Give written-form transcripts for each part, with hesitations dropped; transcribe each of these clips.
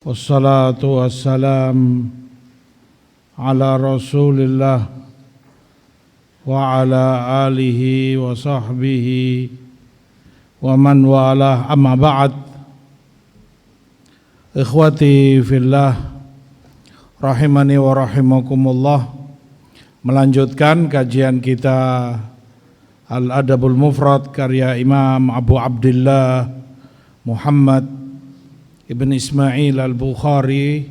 Wassalatu wassalam ala rasulillah wa ala alihi wa sahbihi wa man walah, amma ba'd. Ikhwati fillah rahimani wa rahimakumullah. Melanjutkan kajian kita Al-Adabul Mufrad karya Imam Abu Abdullah Muhammad Ibn Ismail Al-Bukhari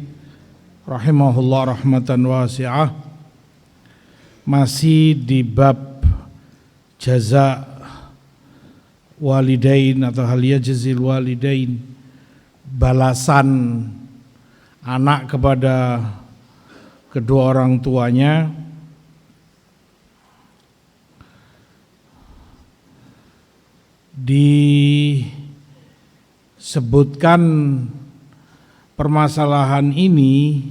rahimahullah rahmatan wasi'ah. Masih di bab jaza walidain atau hal yajzil walidain, balasan anak kepada kedua orang tuanya. Disebutkan permasalahan ini,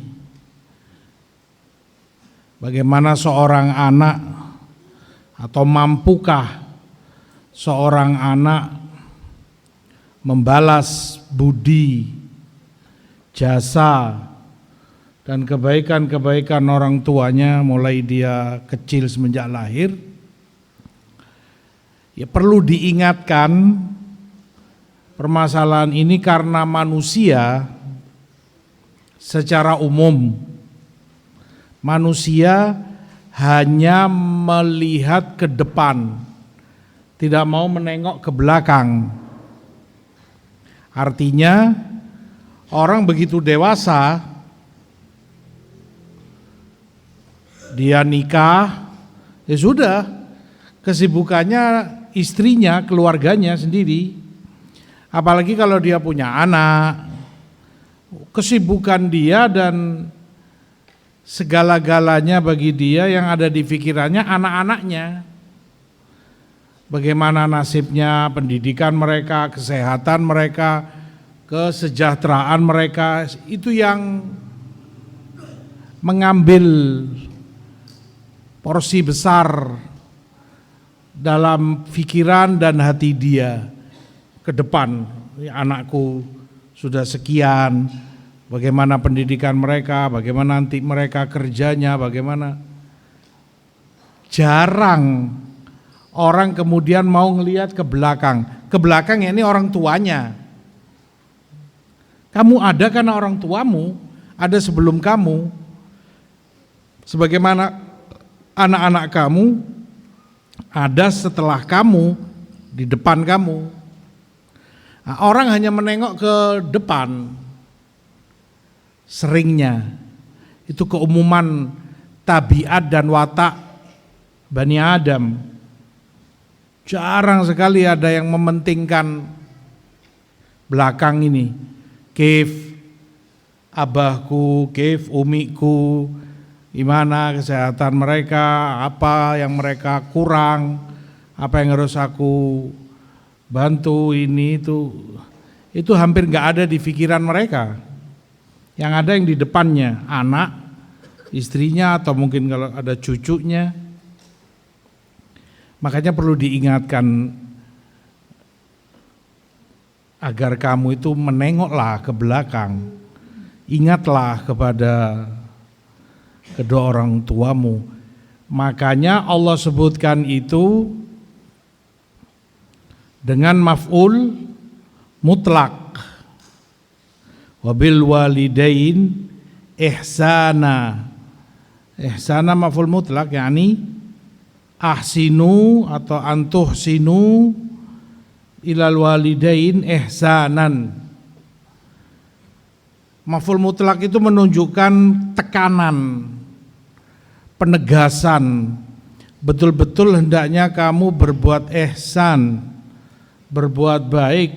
bagaimana seorang anak atau mampukah seorang anak membalas budi, jasa dan kebaikan-kebaikan orang tuanya mulai dia kecil semenjak lahir. Ya, perlu diingatkan permasalahan ini karena manusia secara umum, manusia hanya melihat ke depan, tidak mau menengok ke belakang. Artinya orang begitu dewasa, dia nikah, ya sudah, kesibukannya istrinya, keluarganya sendiri. Apalagi kalau dia punya anak, kesibukan dia dan segala-galanya bagi dia yang ada di pikirannya anak-anaknya. Bagaimana nasibnya, pendidikan mereka, kesehatan mereka, kesejahteraan mereka, itu yang mengambil porsi besar dalam pikiran dan hati dia ke depan. Anakku sudah sekian, bagaimana pendidikan mereka, bagaimana nanti mereka kerjanya, bagaimana. Jarang orang kemudian mau ngelihat ke belakang. Ke belakang ya, ini orang tuanya. Kamu ada karena orang tuamu, ada sebelum kamu. Sebagaimana anak-anak kamu ada setelah kamu, di depan kamu. Nah, orang hanya menengok ke depan. Seringnya itu keumuman tabiat dan watak Bani Adam. Jarang sekali ada yang mementingkan belakang ini. Kif abahku, kif umiku, gimana kesehatan mereka, apa yang mereka kurang, apa yang harus aku bantu, ini itu hampir nggak ada di pikiran mereka. Yang ada yang di depannya, anak, istrinya, atau mungkin kalau ada cucunya. Makanya perlu diingatkan agar kamu itu menengoklah ke belakang. Ingatlah kepada kedua orang tuamu. Makanya Allah sebutkan itu dengan maf'ul mutlak. Wabil walidain ihsana. Ihsana maf'ul mutlak, yakni ahsinu atau antuhsinu ilal walidain ihsanan. Maf'ul mutlak itu menunjukkan tekanan, penegasan. Betul-betul hendaknya kamu berbuat ihsan, berbuat baik,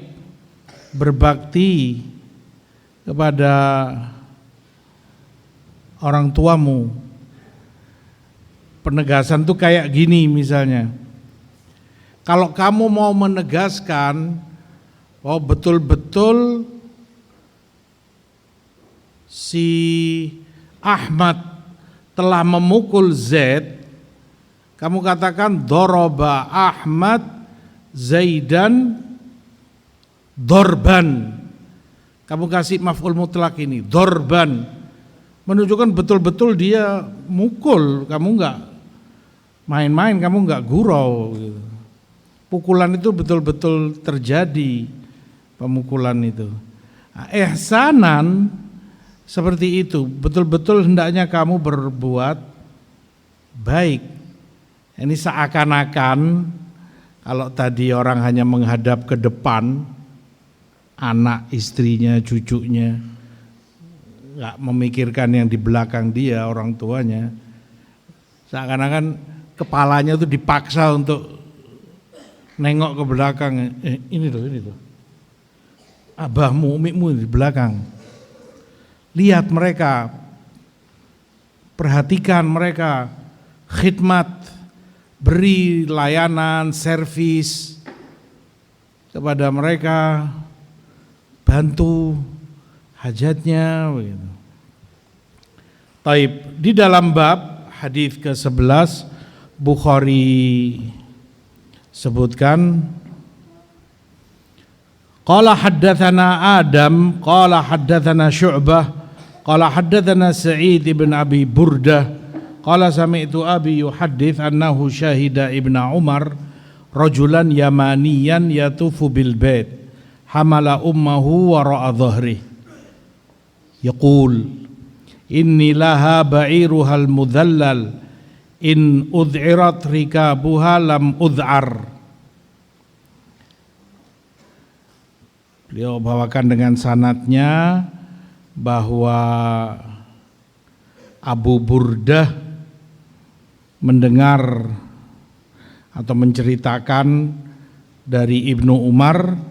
berbakti kepada orang tuamu. Penegasan tuh kayak gini misalnya. Kalau kamu mau menegaskan, oh betul-betul si Ahmad telah memukul Z, kamu katakan doroba Ahmad Zaidan dorban. kamu kasih maf'ul mutlak ini, dorban, menunjukkan betul-betul dia mukul, kamu enggak main-main, kamu enggak gurau gitu. Pukulan itu betul-betul terjadi, pemukulan itu. Nah, ihsanan seperti itu, betul-betul hendaknya kamu berbuat baik. Ini seakan-akan kalau tadi orang hanya menghadap ke depan, anak, istrinya, cucunya, nggak memikirkan yang di belakang dia, orang tuanya, seakan-akan kepalanya itu dipaksa untuk nengok ke belakang. Ini tuh, abahmu, umikmu di belakang. Lihat mereka, perhatikan mereka, khidmat, beri layanan, servis kepada mereka, bantu hajatnya begitu. Taib, di dalam bab hadis ke-11 Bukhari sebutkan, qala haddatsana Adam qala haddatsana Syu'bah qala haddatsana Sa'id ibn Abi Burdah qala sami'tu Abi yuhaddits annahu syahida Ibnu Umar rajulan yamaniyan yatufu bil bait hamala ummahu wara'a dhahri yaqul inni laha ba'iruhal mudhallal in ud'irat rikabuha lam ud'ar. Beliau bawakan dengan sanadnya bahwa Abu Burdah mendengar atau menceritakan dari Ibnu Umar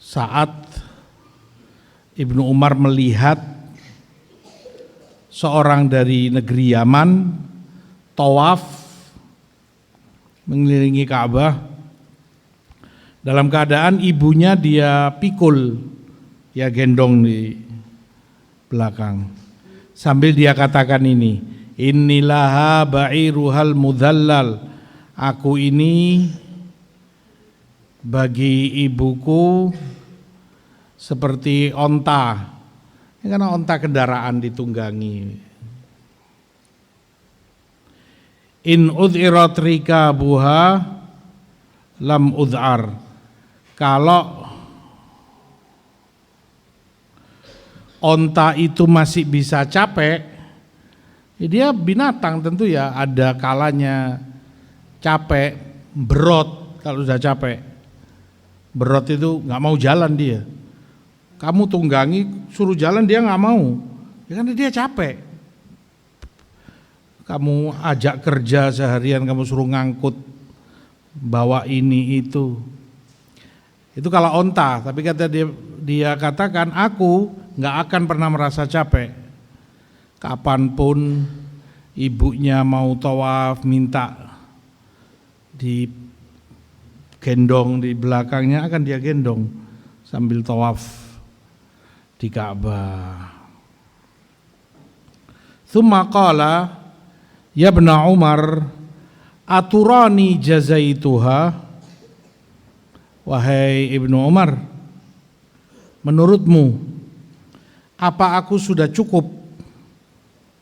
saat Ibnu Umar melihat seorang dari negeri Yaman tawaf mengelilingi Ka'bah dalam keadaan ibunya dia pikul, ya gendong di belakang, sambil dia katakan ini, innilaha ba'iruhal mudhallal, aku ini bagi ibuku seperti onta, ini karena onta kendaraan ditunggangi. In ud'irat rikabuha lam ud'ar, kalau onta itu masih bisa capek, ya dia binatang tentu ya ada kalanya capek, berot. Kalau sudah capek berot itu nggak mau jalan dia, kamu tunggangi suruh jalan dia nggak mau, ya kan dia capek. Kamu ajak kerja seharian, kamu suruh ngangkut, bawa ini itu kalau onta. Tapi kata dia katakan, aku nggak akan pernah merasa capek. Kapanpun ibunya mau tawaf minta digendong di belakangnya, akan dia gendong sambil tawaf di Ka'bah. Tsumma qala, ya Ibnu Umar, aturani jazaituha, wahai Ibnu Umar, menurutmu apa aku sudah cukup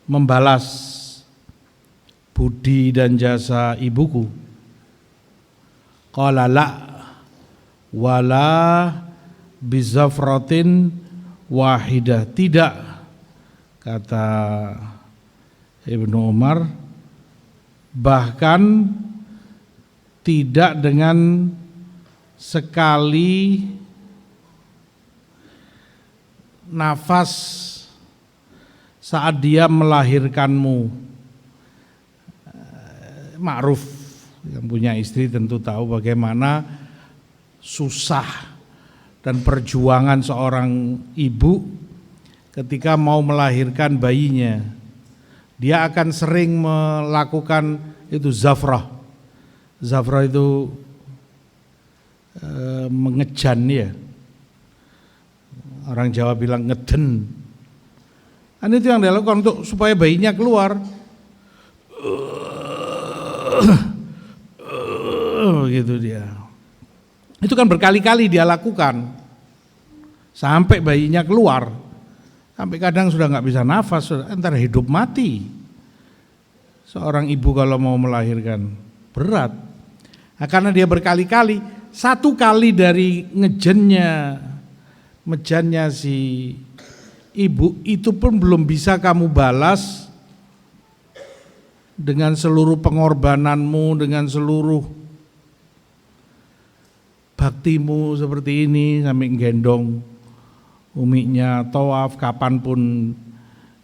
membalas budi dan jasa ibuku? Qala la wala bizafratin wahidah, tidak, kata Ibnu Umar, bahkan tidak dengan sekali nafas saat dia melahirkanmu. Ma'ruf, yang punya istri tentu tahu bagaimana susah dan perjuangan seorang ibu ketika mau melahirkan bayinya. Dia akan sering melakukan itu zafrah. Zafrah itu mengejan ya. Orang Jawa bilang ngeden. Kan itu yang dilakukan untuk supaya bayinya keluar. Gitu dia. Itu kan berkali-kali dia lakukan. sampai bayinya keluar, sampai kadang sudah nggak bisa nafas, entar hidup mati. Seorang ibu kalau mau melahirkan berat, nah, karena dia berkali-kali, satu kali dari mejannya si ibu itu pun belum bisa kamu balas dengan seluruh pengorbananmu, dengan seluruh baktimu seperti ini, sampai gendong umiknya tawaf kapanpun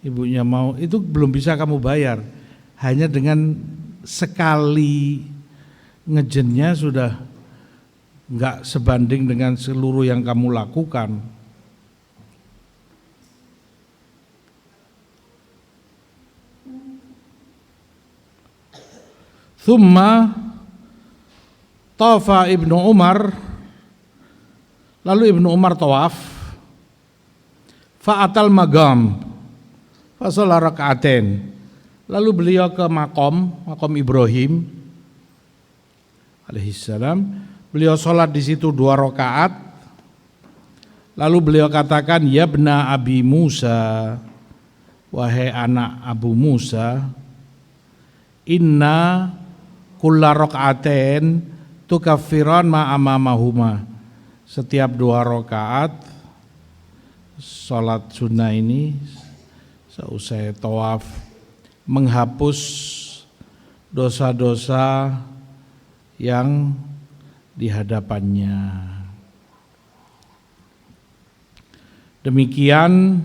ibunya mau, itu belum bisa kamu bayar. Hanya dengan sekali ngejennya sudah enggak sebanding dengan seluruh yang kamu lakukan. Thumma tawafa Ibnu Umar, lalu Ibnu Umar tawaf, fa'atal magam, fa shalla raka'atain. Lalu beliau ke makom Ibrahim alaihissalam, beliau sholat di situ 2 rakaat. Lalu beliau katakan, ya bna Abi Musa, wahai anak Abu Musa, inna kulla raka'atain tukaffiran ma amamahuma. Setiap 2 rakaat sholat sunnah ini seusai tawaf menghapus dosa-dosa yang di hadapannya. Demikian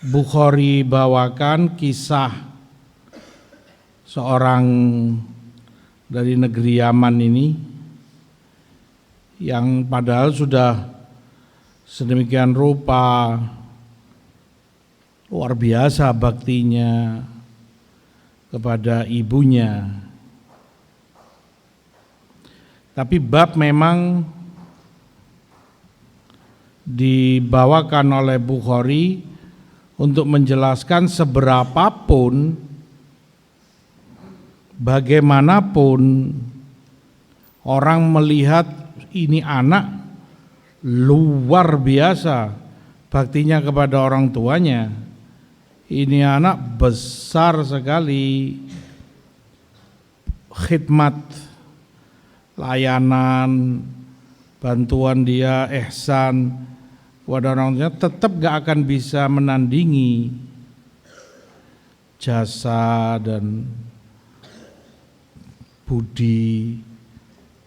Bukhari bawakan kisah seorang dari negeri Yaman ini yang padahal sudah sedemikian rupa luar biasa baktinya kepada ibunya. Tapi bab memang dibawakan oleh Bukhari untuk menjelaskan seberapapun, bagaimanapun orang melihat ini anak luar biasa baktinya kepada orang tuanya, ini anak besar sekali khidmat, layanan, bantuan dia, ihsan kepada orang tuanya, tetap gak akan bisa menandingi jasa dan budi,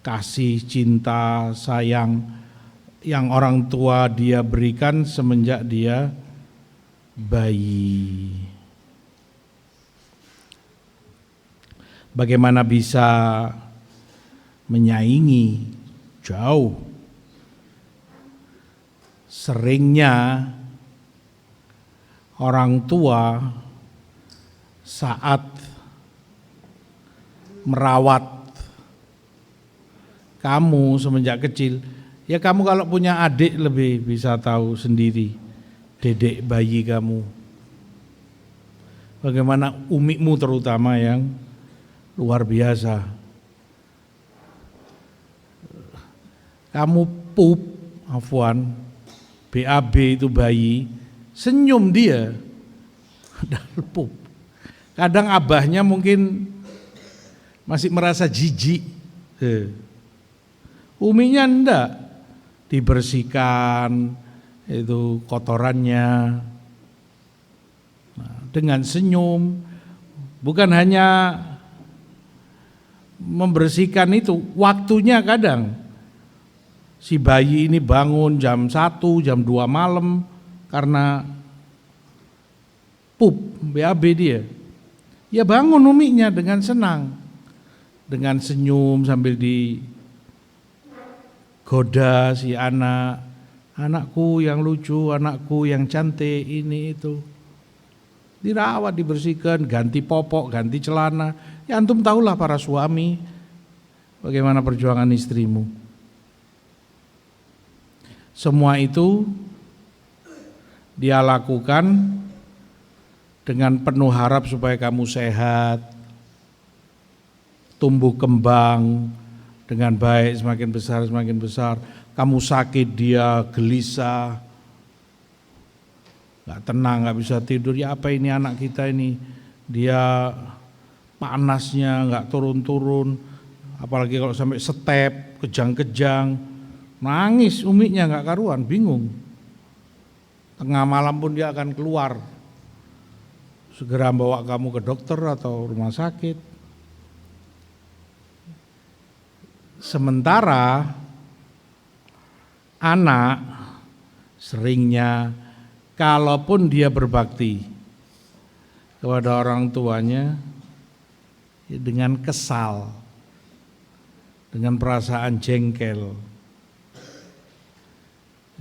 kasih, cinta, sayang yang orang tua dia berikan semenjak dia bayi. Bagaimana bisa menyaingi? Jauh. Seringnya orang tua saat merawat kamu semenjak kecil, ya kamu kalau punya adik lebih bisa tahu sendiri, dedek bayi kamu. Bagaimana umikmu terutama yang luar biasa. Kamu pup, BAB itu bayi, senyum dia, padahal pup. Kadang abahnya mungkin masih merasa jijik. Uminya enggak, dibersihkan itu kotorannya. Nah, dengan senyum, bukan hanya membersihkan itu, waktunya kadang si bayi ini bangun jam 1, jam 2 malam karena pup, BAB dia. Ya bangun uminya dengan senang, dengan senyum sambil digoda si anak, anakku yang lucu, anakku yang cantik, ini itu. Dirawat, dibersihkan, ganti popok, ganti celana. Ya antum tahulah para suami bagaimana perjuangan istrimu. Semua itu dia lakukan dengan penuh harap supaya kamu sehat, tumbuh kembang dengan baik, semakin besar. Kamu sakit, dia gelisah, nggak tenang, nggak bisa tidur. Ya apa ini anak kita ini, dia panasnya nggak turun-turun, apalagi kalau sampai step, kejang-kejang, nangis umiknya nggak karuan, bingung. Tengah malam pun dia akan keluar, segera bawa kamu ke dokter atau rumah sakit. Sementara anak seringnya kalaupun dia berbakti kepada orang tuanya dengan kesal, dengan perasaan jengkel,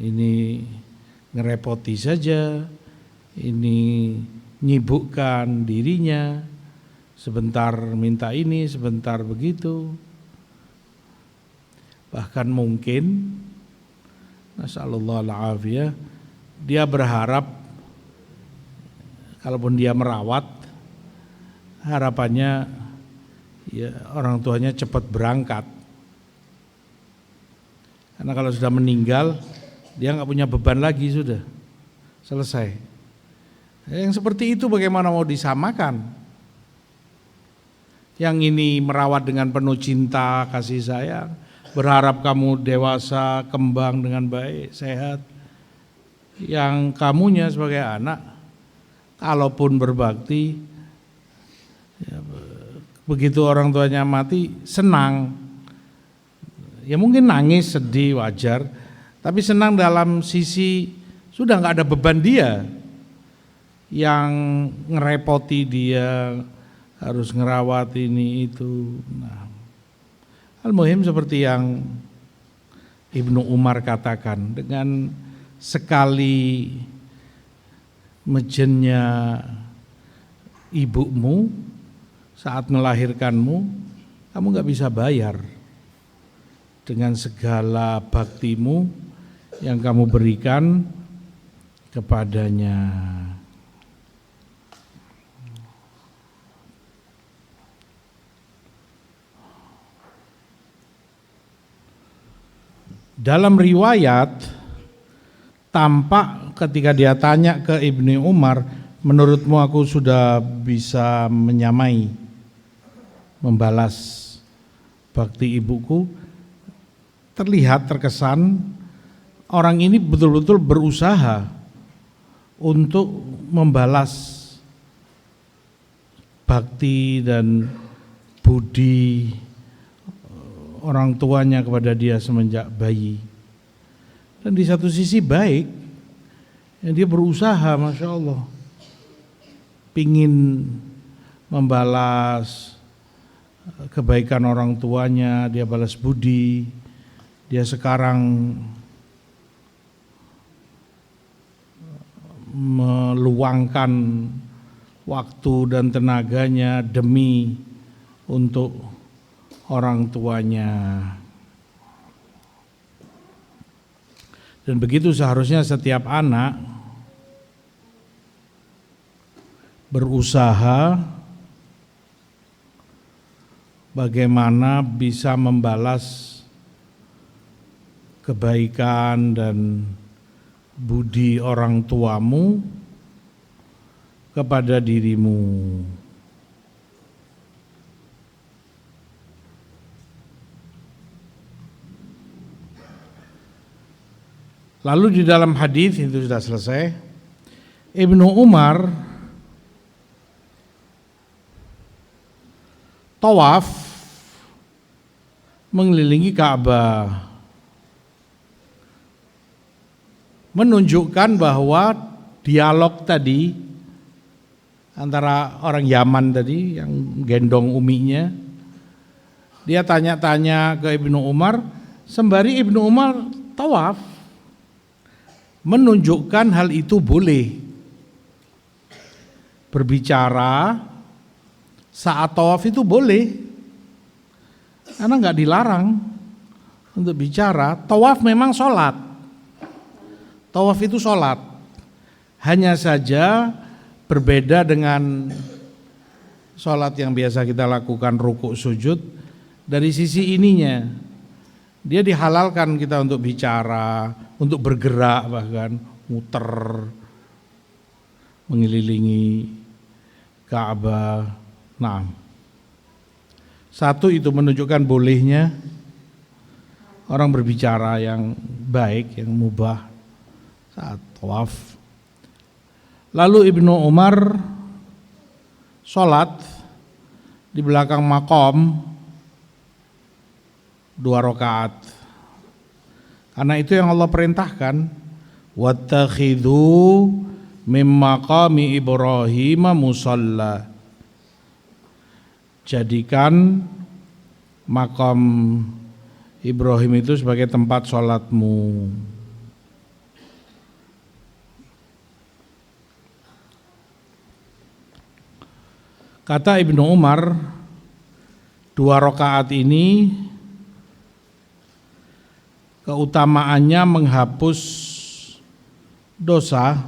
ini ngerepoti saja, ini nyibukkan dirinya, sebentar minta ini, sebentar begitu. Bahkan mungkin nasallallahu alaihi, dia berharap kalaupun dia merawat, harapannya ya orang tuanya cepat berangkat. Karena kalau sudah meninggal, dia nggak punya beban lagi, sudah selesai. Yang seperti itu bagaimana mau disamakan? Yang ini merawat dengan penuh cinta, kasih sayang, berharap kamu dewasa, kembang dengan baik, sehat. Yang kamunya sebagai anak, kalaupun berbakti, ya, begitu orang tuanya mati, senang. Ya mungkin nangis, sedih, wajar, tapi senang dalam sisi sudah nggak ada beban dia yang ngerepoti dia, harus ngerawat ini itu. Nah, al-muhim seperti yang Ibnu Umar katakan, dengan sekali mejennya ibumu saat melahirkanmu, kamu nggak bisa bayar dengan segala baktimu yang kamu berikan kepadanya. Dalam riwayat tampak ketika dia tanya ke Ibnu Umar, menurutmu aku sudah bisa menyamai, membalas bakti ibuku? Terlihat, terkesan orang ini betul-betul berusaha untuk membalas bakti dan budi orang tuanya kepada dia semenjak bayi. Dan di satu sisi baik, ya dia berusaha, Masya Allah, pingin membalas kebaikan orang tuanya, dia balas budi. Dia sekarang meluangkan waktu dan tenaganya demi untuk orang tuanya. Dan begitu seharusnya setiap anak berusaha bagaimana bisa membalas kebaikan dan budi orang tuamu kepada dirimu. Lalu di dalam hadis itu sudah selesai, Ibnu Umar tawaf mengelilingi Ka'bah, menunjukkan bahwa dialog tadi antara orang Yaman tadi yang gendong uminya, dia tanya-tanya ke Ibnu Umar sembari Ibnu Umar tawaf, menunjukkan hal itu boleh. Berbicara saat tawaf itu boleh, karena nggak dilarang untuk bicara. Tawaf memang sholat, tawaf itu sholat, hanya saja berbeda dengan sholat yang biasa kita lakukan rukuk sujud. dari sisi ininya. Dia dihalalkan kita untuk bicara, untuk bergerak, bahkan muter mengelilingi Ka'bah. Nah, satu itu menunjukkan bolehnya orang berbicara yang baik, yang mubah saat tawaf. Lalu Ibnu Umar sholat di belakang makom 2 rakaat. Karena itu yang Allah perintahkan, wattakhidhu mim maqami Ibrahim musalla. Jadikan makam Ibrahim itu sebagai tempat sholatmu. Kata Ibnu Umar, 2 rakaat ini keutamaannya menghapus dosa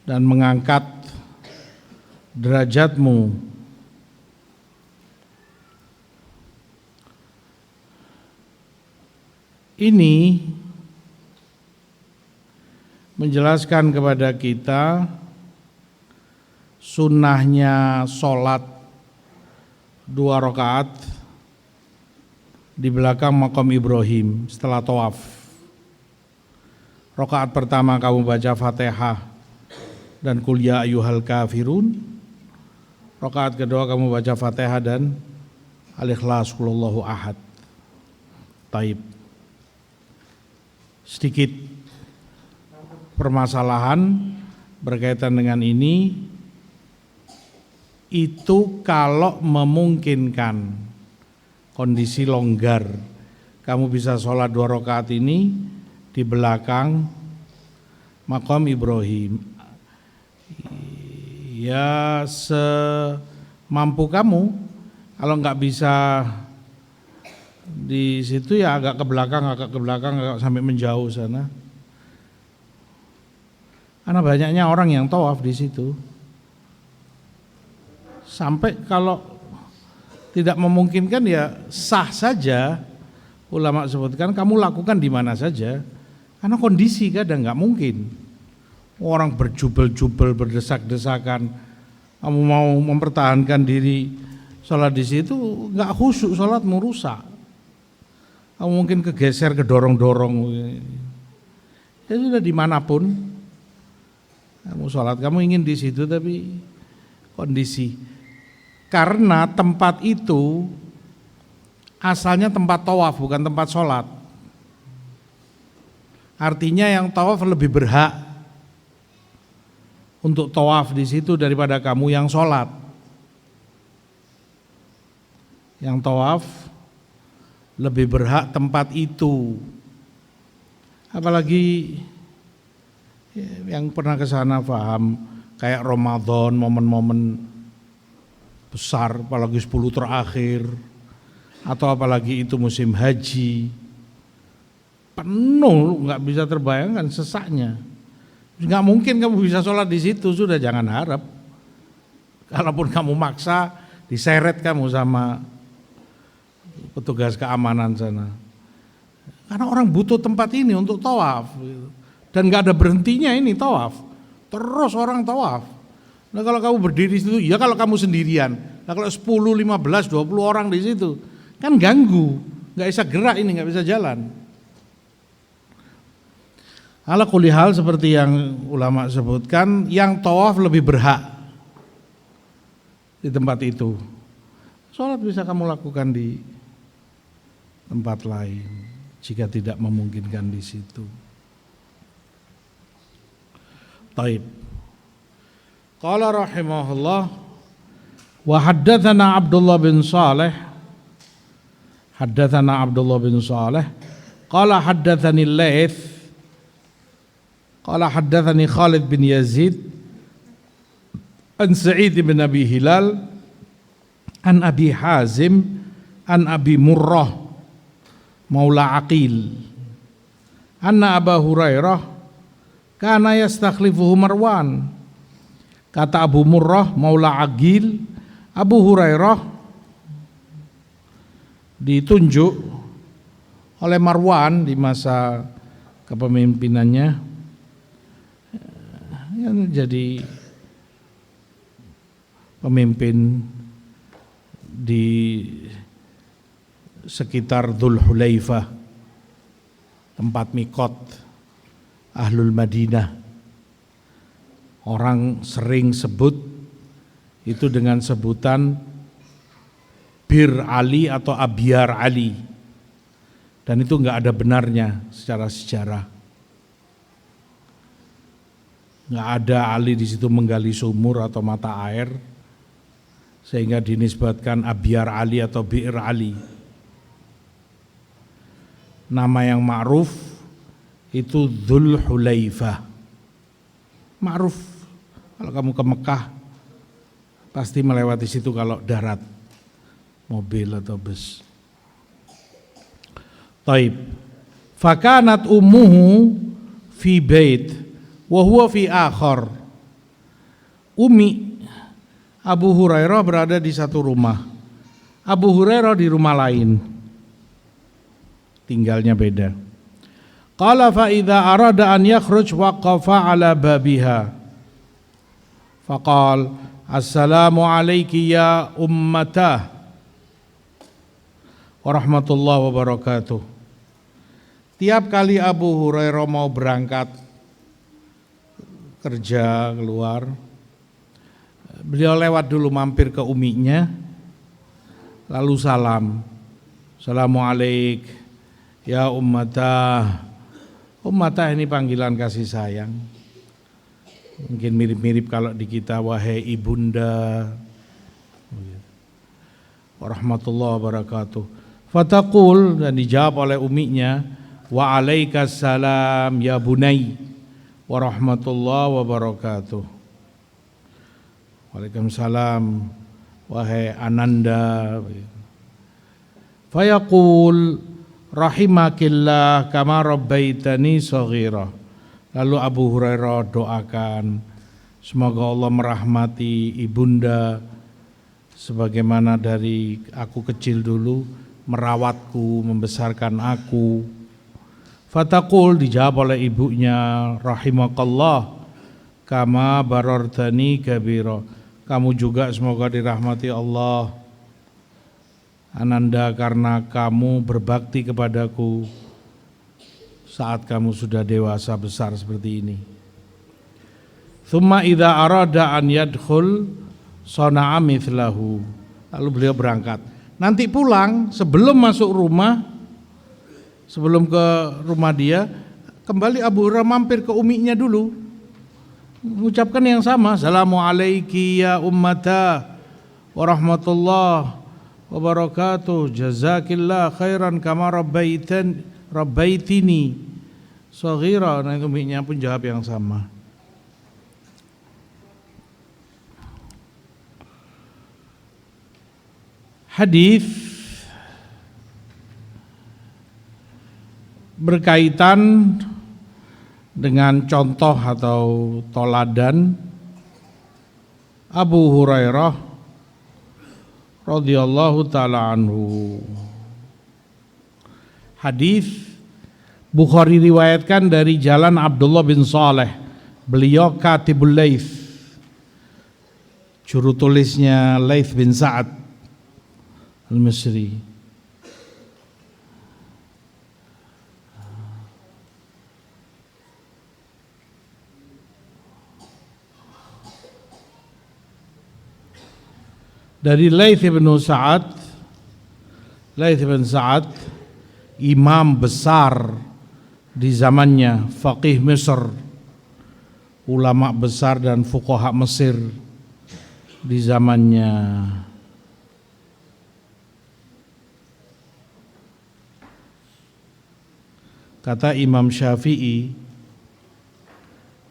dan mengangkat derajatmu. Ini menjelaskan kepada kita sunnahnya sholat 2 rakaat di belakang makam Ibrahim setelah tawaf. Rakaat pertama kamu baca Fatihah dan Qul ya ayyuhal kafirun. Rakaat kedua kamu baca Fatihah dan Al-Ikhlas Qul huwallahu ahad. Taib. Sedikit permasalahan berkaitan dengan ini. Itu kalau memungkinkan, kondisi longgar, kamu bisa sholat 2 rakaat ini di belakang makam Ibrahim. Ya semampu kamu. Kalau nggak bisa di situ ya agak ke belakang, agak sampai menjauh sana. Karena banyaknya orang yang tawaf di situ. Sampai kalau tidak memungkinkan ya sah saja, ulama sebutkan kamu lakukan di mana saja, karena kondisi kadang nggak mungkin. Orang berjubel-jubel, berdesak-desakan, kamu mau mempertahankan diri sholat di situ nggak khusyuk, sholatmu rusak. Kamu mungkin kegeser, kedorong-dorong. Ya sudah dimanapun kamu sholat, kamu ingin di situ tapi kondisi. Karena tempat itu asalnya tempat tawaf, bukan tempat sholat. Artinya yang tawaf lebih berhak untuk tawaf di situ daripada kamu yang sholat. Yang tawaf lebih berhak tempat itu. Apalagi yang pernah ke sana paham, kayak Ramadan, momen-momen besar, apalagi 10 terakhir, atau apalagi itu musim haji, penuh, nggak bisa terbayangkan sesaknya. Nggak mungkin kamu bisa sholat di situ, sudah jangan harap. Kalaupun kamu maksa, diseret kamu sama petugas keamanan sana. Karena orang butuh tempat ini untuk tawaf, dan nggak ada berhentinya ini tawaf, terus orang tawaf. Nah kalau kamu berdiri di situ, ya kalau kamu sendirian. Nah kalau 10, 15, 20 orang di situ, kan ganggu, nggak bisa gerak ini, nggak bisa jalan. Ala kulli hal seperti yang ulama sebutkan, yang tawaf lebih berhak di tempat itu. Sholat bisa kamu lakukan di tempat lain jika tidak memungkinkan di situ. Taib. Qala rahimahullah wa haddatsana Abdullah bin Saleh qala haddatsani Laits qala haddatsani Khalid bin Yazid an Sa'id bin Abi Hilal an Abi Hazim an Abi Murrah maula Aqil anna Abu Hurairah kana yastakhlifuhu Marwan. Kata Abu Murrah maula Aqil, Abu Hurairah ditunjuk oleh Marwan di masa kepemimpinannya yang jadi pemimpin di sekitar Dzul Hulaifah, tempat mikot Ahlul Madinah. Orang sering sebut itu dengan sebutan Bir Ali atau Abyar Ali, dan itu enggak ada benarnya secara sejarah. Enggak ada Ali di situ menggali sumur atau mata air sehingga dinisbatkan Abyar Ali atau Bir Ali. Nama yang ma'ruf itu Dzul Hulaifah. Ma'ruf. Kalau kamu ke Mekah pasti melewati situ kalau darat, mobil atau bus. Taib. Fakanat ummuhu fi bait wa huwa fi akhar. Umi Abu Hurairah berada di satu rumah. Abu Hurairah di rumah lain. Tinggalnya beda. Qala fa idza arada an yakhruj waqafa ala babiha. Faqal assalamu alayki ya ummatah wa rahmatullahi wa barakatuh. Tiap kali Abu Hurairah mau berangkat kerja keluar, beliau lewat dulu mampir ke uminya, lalu salam. Assalamualaikum ya ummatah. Ummatah ini panggilan kasih sayang. Mungkin mirip-mirip kalau di kita wahai ibunda. Warahmatullahi wabarakatuh. Fataqul, dan dijawab oleh uminya, wa alaikassalam ya bunai warahmatullahi wabarakatuh. Waalaikumsalam wahai ananda. Fayaqul rahimakillah kama rabbaitani shaghira. Lalu Abu Hurairah doakan, semoga Allah merahmati ibunda sebagaimana dari aku kecil dulu merawatku, membesarkan aku. Fataqul, dijawab oleh ibunya, rahimakallah kama barartani kabira. Kamu juga semoga dirahmati Allah ananda karena kamu berbakti kepadaku saat kamu sudah dewasa besar seperti ini. Tsumma idza arada an yadkhul sana'a mithlahu. Lalu beliau berangkat. Nanti pulang sebelum masuk rumah, sebelum ke rumah dia, kembali Abu Hurairah mampir ke uminya dulu. Mengucapkan yang sama, assalamu alayki ya ummata wa rahmatullah wa barakatuh. Jazakillah khairan kama rabbaitini shaghira. Nah, uminya pun jawab yang sama. Hadis berkaitan dengan contoh atau toladan Abu Hurairah radhiyallahu taala anhu. Hadis Bukhari riwayatkan dari jalan Abdullah bin Saleh. Beliau Katibul Laits, juru tulisnya Laits bin Sa'ad Al-Misri. Dari Laits bin Sa'ad, Laits bin Sa'ad imam besar di zamannya, faqih Mesir, ulama besar dan fuqaha Mesir di zamannya. Kata Imam Syafi'i,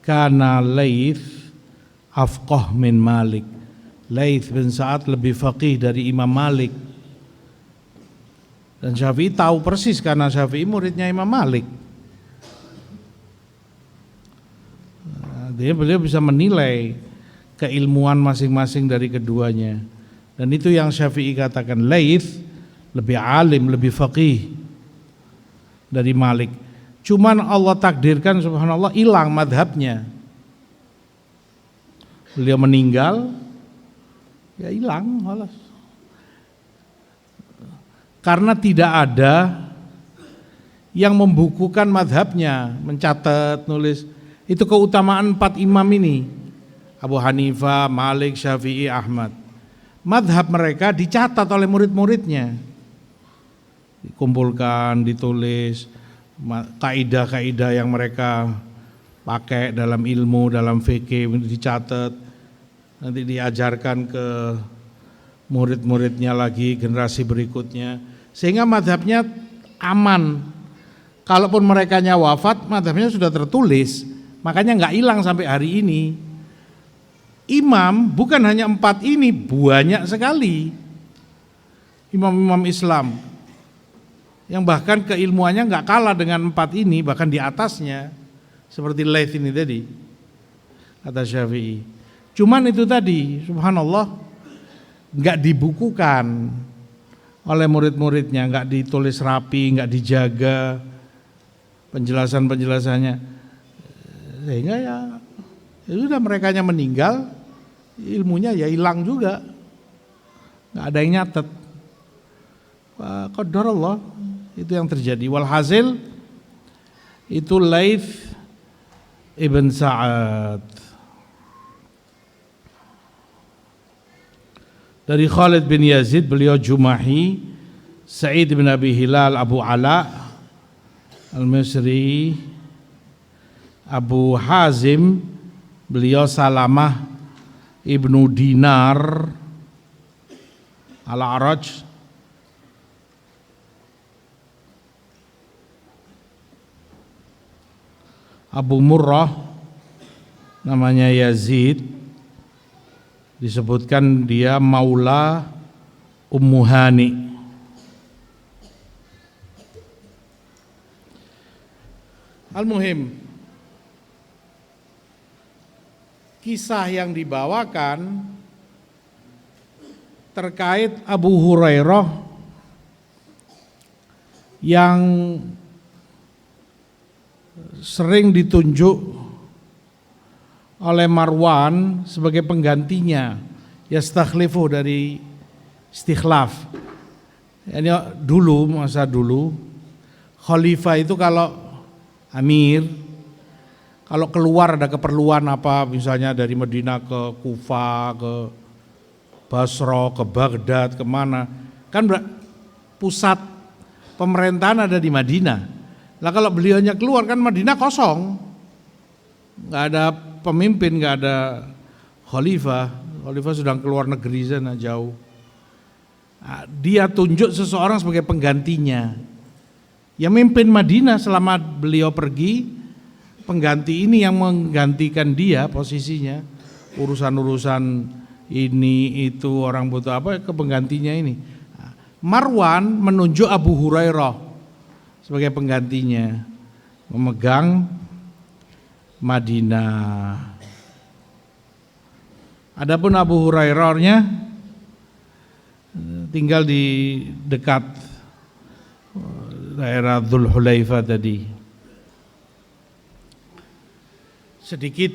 kana Laits afqah min Malik. Laits bin Sa'ad lebih faqih dari Imam Malik. Dan Syafi'i tahu persis karena Syafi'i muridnya Imam Malik. Beliau bisa menilai keilmuan masing-masing dari keduanya. Dan itu yang Syafi'i katakan, Laits lebih alim, lebih faqih dari Malik. Cuman Allah takdirkan subhanallah hilang madhabnya. Beliau meninggal, ya hilang, halas. Karena tidak ada yang membukukan madhabnya, mencatat, nulis. Itu keutamaan 4 imam ini, Abu Hanifah, Malik, Syafi'i, Ahmad. Madhab mereka dicatat oleh murid-muridnya, dikumpulkan, ditulis, kaidah-kaidah yang mereka pakai dalam ilmu, dalam fikih dicatat, nanti diajarkan ke murid-muridnya lagi, generasi berikutnya, sehingga madhabnya aman. Kalaupun merekanya wafat, madhabnya sudah tertulis, makanya nggak hilang sampai hari ini. Imam bukan hanya 4 ini, banyak sekali imam-imam Islam yang bahkan keilmuannya nggak kalah dengan 4 ini, bahkan di atasnya, seperti Laits ini tadi, kata Syafi'i. Cuman itu tadi, subhanallah, nggak dibukukan oleh murid-muridnya, nggak ditulis rapi, nggak dijaga penjelasan-penjelasannya, sehingga ya sudah merekanya meninggal, ilmunya ya hilang juga, nggak ada yang nyatet. Qadarullah, itu yang terjadi. Walhasil itu Laits ibn Sa'ad. Dari Khalid bin Yazid, beliau Jumahi, Sa'id bin Abi Hilal, Abu Ala Al-Misri, Abu Hazim, beliau Salamah ibnu Dinar Al-A'raj, Abu Murrah namanya Yazid, disebutkan dia maula Ummu Hani. Al-Muhim, kisah yang dibawakan terkait Abu Hurairah yang sering ditunjuk oleh Marwan sebagai penggantinya, yastakhlifu dari istikhlaf. Ini dulu, masa dulu khalifah itu kalau amir, kalau keluar ada keperluan apa, misalnya dari Madinah ke Kufah, ke Basra, ke Baghdad, kemana, kan pusat pemerintahan ada di Madinah. Lah kalau beliaunya keluar kan Madinah kosong, nggak ada pemimpin, nggak ada khalifah. Khalifah sedang keluar negeri sana jauh. Nah, dia tunjuk seseorang sebagai penggantinya, yang mimpin Madinah selama beliau pergi. Pengganti ini yang menggantikan dia posisinya, urusan-urusan ini itu, orang butuh apa ke penggantinya ini. Marwan menunjuk Abu Hurairah sebagai penggantinya, memegang Madinah. Adapun Abu Hurairahnya tinggal di dekat daerah Dzul Hulaifah tadi. Sedikit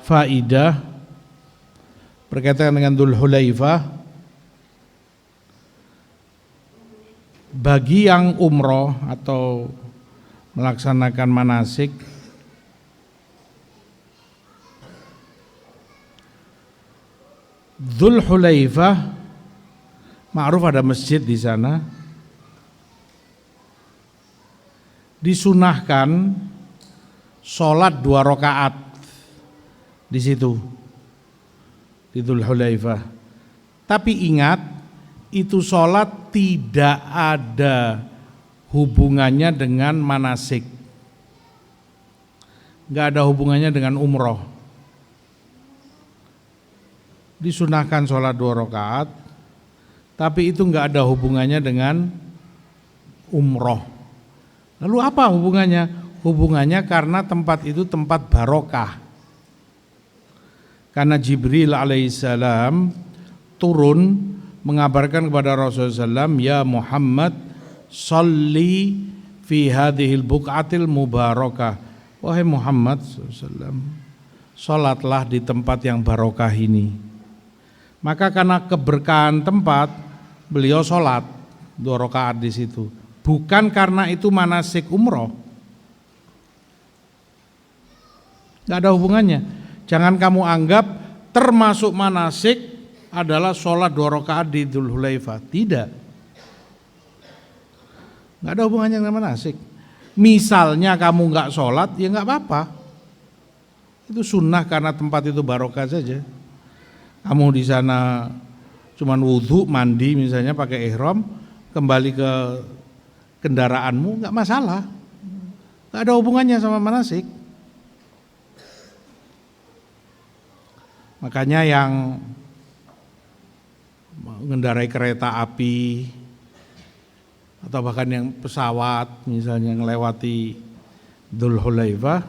faidah berkaitan dengan Dzul Hulaifah. Bagi yang umroh atau melaksanakan manasik, Dzul Hulaifah ma'ruf ada masjid di sana. Disunahkan sholat 2 rakaat di situ, di Dzul Hulaifah. Tapi ingat, itu sholat tidak ada hubungannya dengan manasik, nggak ada hubungannya dengan umroh. Disunahkan sholat 2 rakaat, tapi itu nggak ada hubungannya dengan umroh. Lalu apa hubungannya? Hubungannya karena tempat itu tempat barokah. Karena Jibril alaihissalam turun mengabarkan kepada Rasulullah SAW, ya Muhammad, salli fi hadhil buqatil mubarakah. Wahai Muhammad SAW, salatlah di tempat yang barokah ini. Maka karena keberkahan tempat, beliau salat 2 rakaat di situ. Bukan karena itu manasik umroh. Gak ada hubungannya. Jangan kamu anggap termasuk manasik adalah sholat 2 rakaat di Dzul Hulaifah. Tidak. Gak ada hubungannya dengan manasik. Misalnya kamu gak sholat, ya gak apa-apa. Itu sunnah karena tempat itu barokah saja. Kamu di sana cuman wudhu, mandi misalnya pakai ihram, kembali ke kendaraanmu, gak masalah. Gak ada hubungannya sama manasik. Makanya yang mengendarai kereta api atau bahkan yang pesawat misalnya melewati Dzul Hulaifah,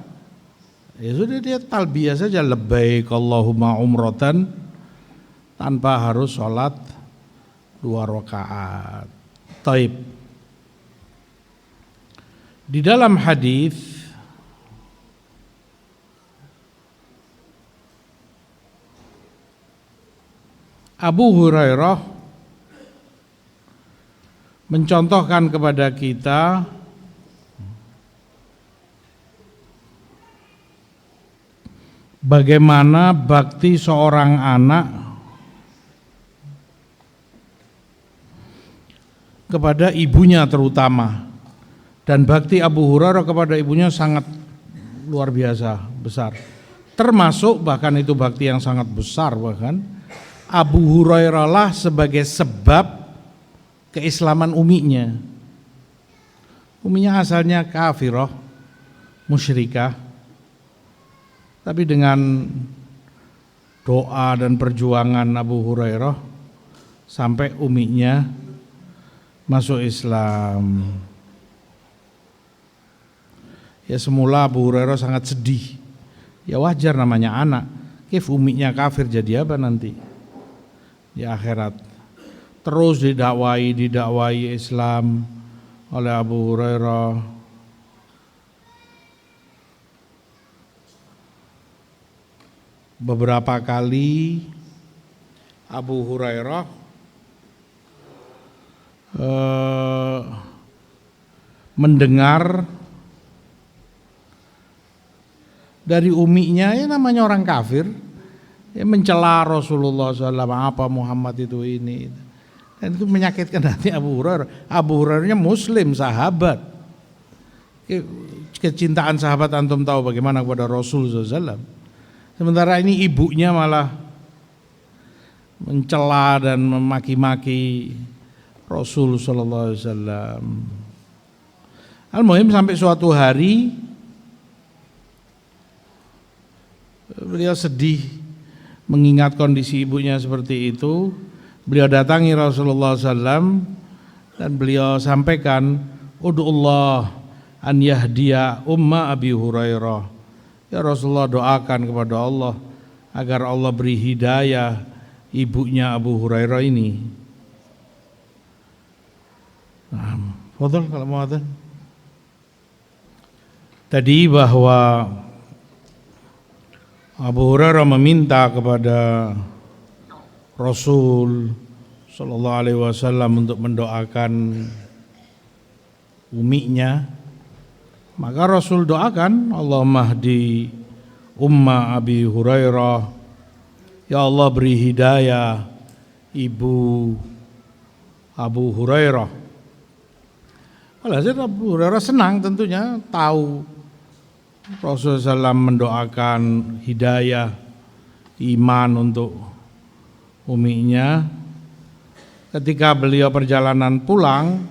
ya sudah dia talbiyah saja, labbaik Allahumma umratan, tanpa harus sholat 2 rakaat. Taib. Di dalam hadis Abu Hurairah mencontohkan kepada kita bagaimana bakti seorang anak kepada ibunya terutama, dan bakti Abu Hurairah kepada ibunya sangat luar biasa besar, termasuk bahkan itu bakti yang sangat besar, bahkan Abu Hurairah lah sebagai sebab keislaman uminya. Uminya asalnya kafirah, musyrikah, tapi dengan doa dan perjuangan Abu Hurairah sampai uminya masuk Islam. Ya semula Abu Hurairah sangat sedih. Ya wajar, namanya anak. Kif uminya kafir, jadi apa nanti di akhirat. Terus didakwai Islam oleh Abu Hurairah. Beberapa kali Abu Hurairah mendengar dari uminya, ya namanya orang kafir, ya mencela Rasulullah SAW, apa Muhammad itu ini, dan itu menyakitkan hati Abu Hurairah. Abu Hurairahnya muslim, sahabat. Kecintaan sahabat antum tahu bagaimana kepada Rasul SAW. Sementara ini ibunya malah mencela dan memaki-maki Rasul SAW. Al-muhim sampai suatu hari beliau sedih mengingat kondisi ibunya seperti itu. Beliau datangi Rasulullah SAW dan beliau sampaikan, Udu'ullah an yahdiya umma Abi Hurairah. Ya Rasulullah, doakan kepada Allah agar Allah beri hidayah ibunya Abu Hurairah ini. Fadhal kalau mau adzan. Tadi bahwa Abu Hurairah meminta kepada Rasul Sallallahu Alaihi Wasallam untuk mendoakan uminya, maka Rasul doakan, Allahumma hdi umma Abi Hurairah, ya Allah beri hidayah ibu Abu Hurairah. Walhasil Abu Hurairah senang tentunya tahu Rasulullah SAW mendoakan hidayah iman untuk uminya. Ketika beliau perjalanan pulang,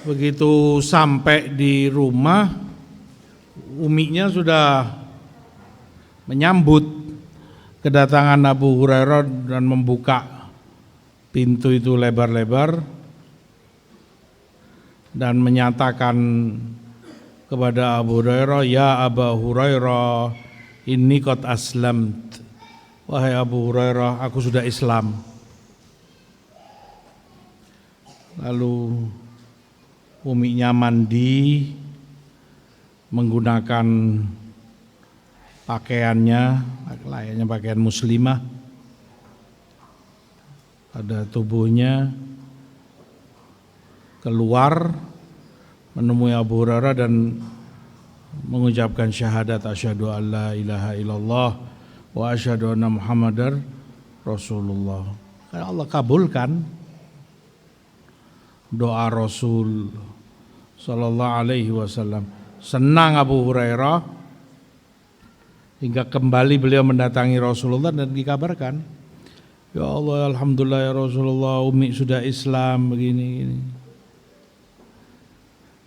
begitu sampai di rumah, uminya sudah menyambut kedatangan Abu Hurairah dan membuka pintu itu lebar-lebar dan menyatakan kepada Abu Hurairah, ya Abu Hurairah, inni qad aslamt. wahai Abu Hurairah, aku sudah Islam. Lalu uminya mandi menggunakan pakaiannya, layaknya pakaian muslimah pada tubuhnya, keluar menemui Abu Hurairah dan mengucapkan syahadat asyhadu an la ilaha illallah wa asyhadu anna Muhammadar Rasulullah. Karena Allah kabulkan doa Rasul sallallahu alaihi wasallam. Senang Abu Hurairah hingga kembali beliau mendatangi Rasulullah dan dikabarkan, ya Allah, alhamdulillah ya Rasulullah, umi sudah Islam begini.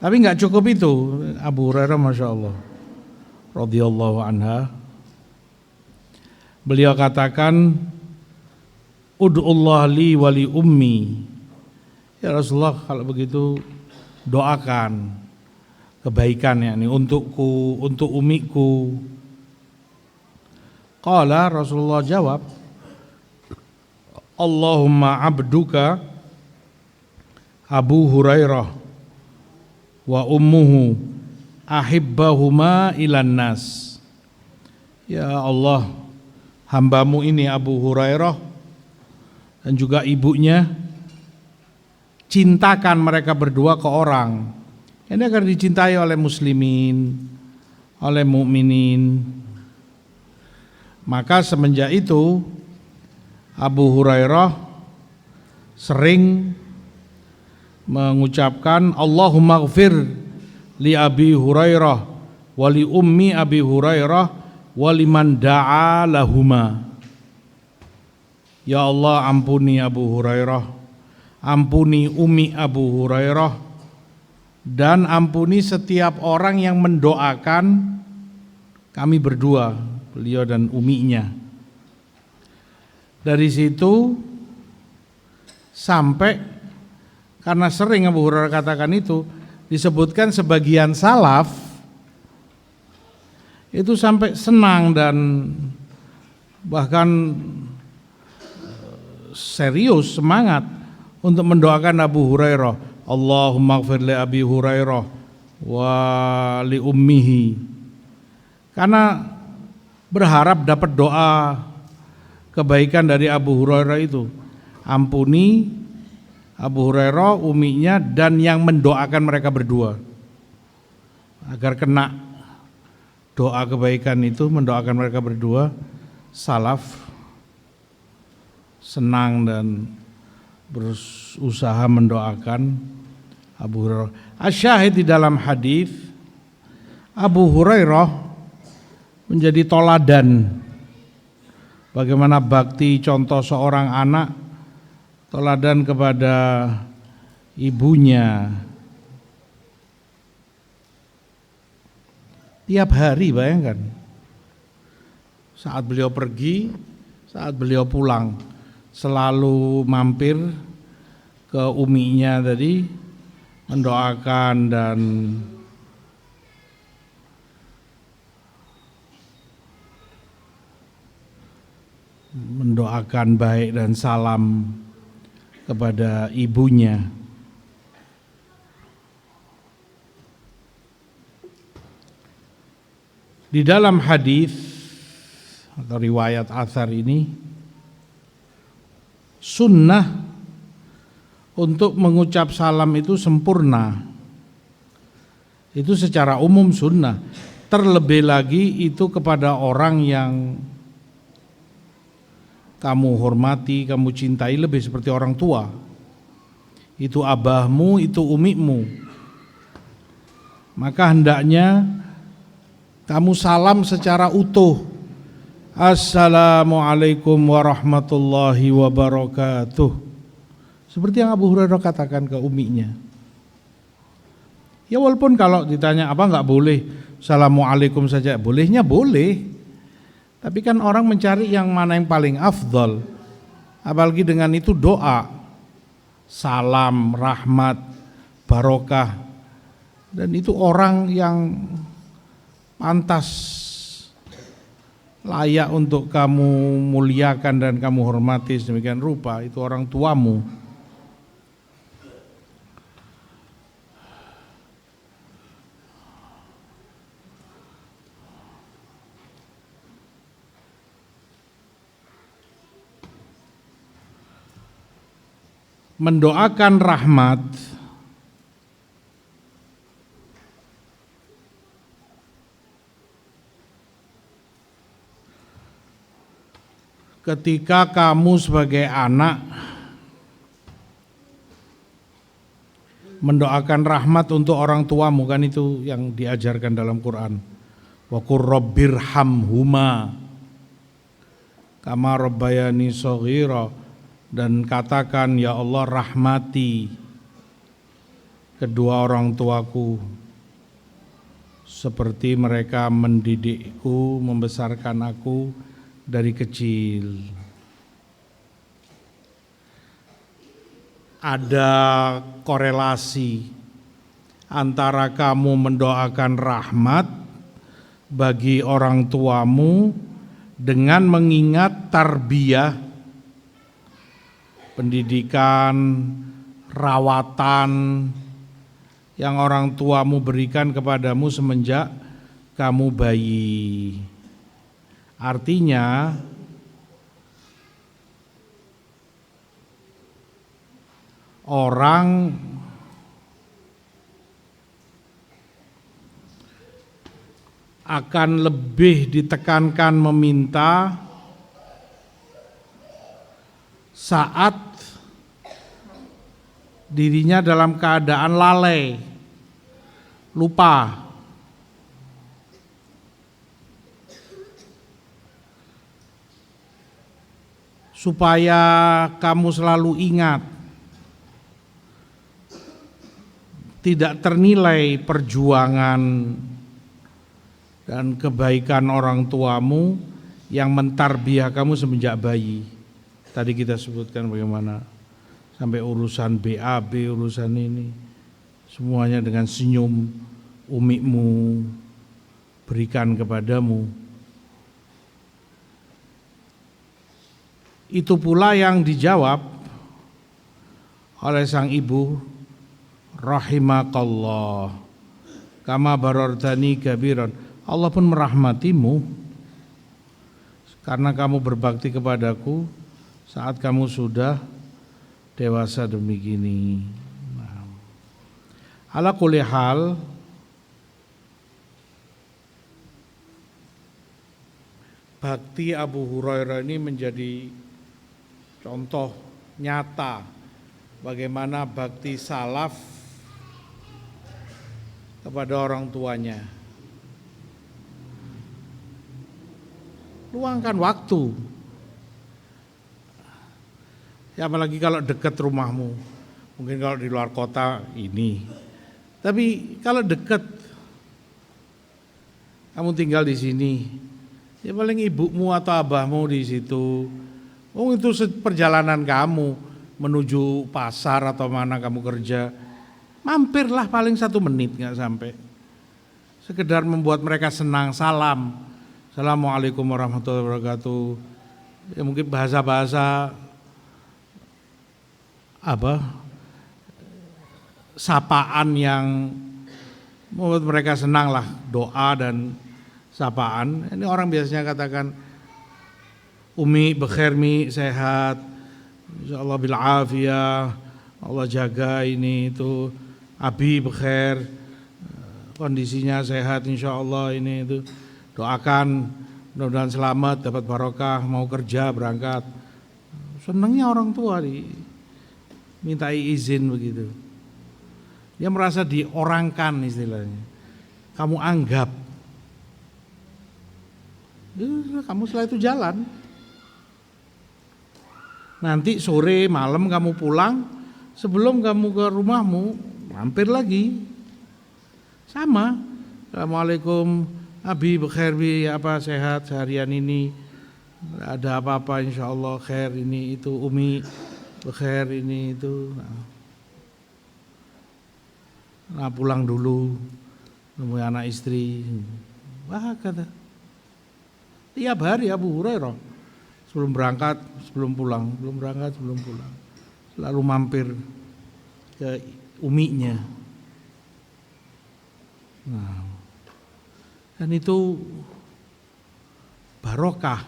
Tapi nggak cukup itu, Abu Hurairah masya Allah radhiyallahu anha, beliau katakan, ud'ullah li wali ummi, ya Rasulullah kalau begitu doakan kebaikan yakni untukku, untuk umiku. Qala, Rasulullah jawab, Allahumma abduka Abu Hurairah wa ummuhu ahibbahuma ilan nas. Ya Allah, hambamu ini Abu Hurairah dan juga ibunya, cintakan mereka berdua ke orang. Ini agar dicintai oleh muslimin, oleh mukminin. Maka semenjak itu Abu Hurairah sering mengucapkan Allahumma gfir li Abi Hurairah wa li ummi Abi Hurairah wa liman da'a lahuma. Ya Allah, ampuni Abu Hurairah, ampuni umi Abu Hurairah, dan ampuni setiap orang yang mendoakan kami berdua, beliau dan uminya. Dari situ sampai, karena sering Abu Hurairah katakan itu, disebutkan sebagian salaf itu sampai senang dan bahkan serius, semangat untuk mendoakan Abu Hurairah. Allahumma gfir li Abi Hurairah wa li ummihi, karena berharap dapat doa kebaikan dari Abu Hurairah itu. Ampuni Abu Hurairah, uminya, dan yang mendoakan mereka berdua agar kena doa kebaikan itu, mendoakan mereka berdua. Salaf senang dan berusaha mendoakan Abu Hurairah. Asyahid di dalam hadis, Abu Hurairah menjadi toladan bagaimana bakti contoh seorang anak, teladan kepada ibunya. Tiap hari, bayangkan, saat beliau pergi, saat beliau pulang, selalu mampir ke uminya tadi, mendoakan dan mendoakan baik dan salam kepada ibunya. Di dalam hadis atau riwayat atsar ini, sunnah untuk mengucap salam itu sempurna. Itu secara umum sunnah. Terlebih lagi itu kepada orang yang kamu hormati, kamu cintai, lebih seperti orang tua. Itu abahmu, itu umimu. Maka hendaknya kamu salam secara utuh. Assalamualaikum warahmatullahi wabarakatuh. Seperti yang Abu Hurairah katakan ke uminya. Ya walaupun kalau ditanya apa enggak boleh, Assalamualaikum saja, bolehnya boleh. Tapi kan orang mencari yang mana yang paling afdal. Apalagi dengan itu doa, salam, rahmat, barokah. Dan itu orang yang pantas layak untuk kamu muliakan dan kamu hormati sedemikian rupa, itu orang tuamu. Mendoakan rahmat ketika kamu sebagai anak mendoakan rahmat untuk orang tuamu, kan itu yang diajarkan dalam Quran. Wa qur rabbirhamhuma kama rabbayani shaghira, dan katakan, ya Allah, rahmati kedua orang tuaku seperti mereka mendidikku, membesarkan aku dari kecil. Ada korelasi antara kamu mendoakan rahmat bagi orang tuamu dengan mengingat tarbiyah, pendidikan, rawatan yang orang tuamu berikan kepadamu semenjak kamu bayi. Artinya orang akan lebih ditekankan meminta saat dirinya dalam keadaan lalai, lupa. Supaya kamu selalu ingat, tidak ternilai perjuangan dan kebaikan orang tuamu yang mentarbiah kamu semenjak bayi. Tadi kita sebutkan bagaimana sampai urusan BAB, urusan ini, semuanya dengan senyum umimu berikan kepadamu. Itu pula yang dijawab oleh sang ibu, rahimakallah kama barartani kabiran. Allah pun merahmatimu karena kamu berbakti kepadaku saat kamu sudah dewasa demikian. Ala kulli hal, bakti Abu Hurairah ini menjadi contoh nyata bagaimana bakti salaf kepada orang tuanya. Luangkan waktu, ya apalagi kalau dekat rumahmu. Mungkin kalau di luar kota ini, tapi kalau dekat kamu tinggal di sini, ya paling ibumu atau abahmu di situ. Oh, itu perjalanan kamu menuju pasar atau mana kamu kerja, mampirlah paling 1 menit, nggak sampai. Sekedar membuat mereka senang, salam. Assalamualaikum warahmatullahi wabarakatuh. Ya mungkin bahasa-bahasa sapaan yang membuat mereka senang lah, doa dan sapaan. Ini orang biasanya katakan, Umi bekhair, mi sehat, insyaallah bil afiyah, Allah jaga ini itu. Abi bekhair, kondisinya sehat insyaallah ini itu. Doakan mudah-mudahan selamat, dapat barokah, mau kerja, berangkat. Senangnya orang tua mintai izin begitu. Dia merasa diorangkan istilahnya. Kamu anggap. Kamu setelah itu jalan. Nanti sore malam kamu pulang, sebelum kamu ke rumahmu, mampir lagi. Sama. Assalamualaikum, Abi bekhair, bi apa sehat seharian ini, ada apa-apa insyaallah khair ini itu, Umi bekhair ini itu. Nah pulang dulu, nemu anak istri, wah kata. Tiap hari Abu Hurairah sebelum berangkat, sebelum pulang, sebelum berangkat, sebelum pulang, selalu mampir ke uminya. Nah, dan itu barokah,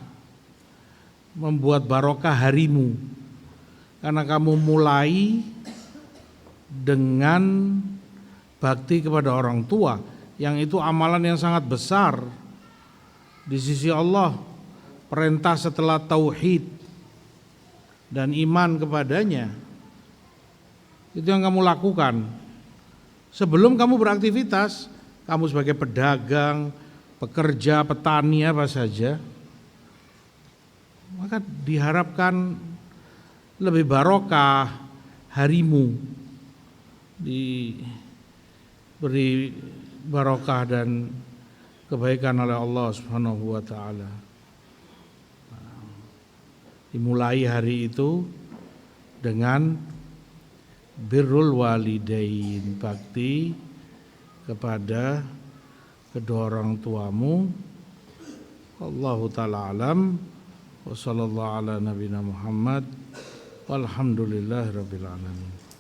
membuat barokah harimu, karena kamu mulai dengan bakti kepada orang tua, yang itu amalan yang sangat besar di sisi Allah. Perintah setelah tauhid dan iman kepadanya, itu yang kamu lakukan sebelum kamu beraktivitas. Kamu sebagai pedagang, pekerja, petani, apa saja, maka diharapkan lebih barokah harimu, diberi barokah dan kebaikan oleh Allah Subhanahu wa taala. Dimulai hari itu dengan birrul walidain, bakti kepada kedua orang tuamu. Wallahu ta'ala alam. Wa sallallahu ala nabiyina Muhammad. Walhamdulillahirabbil alamin.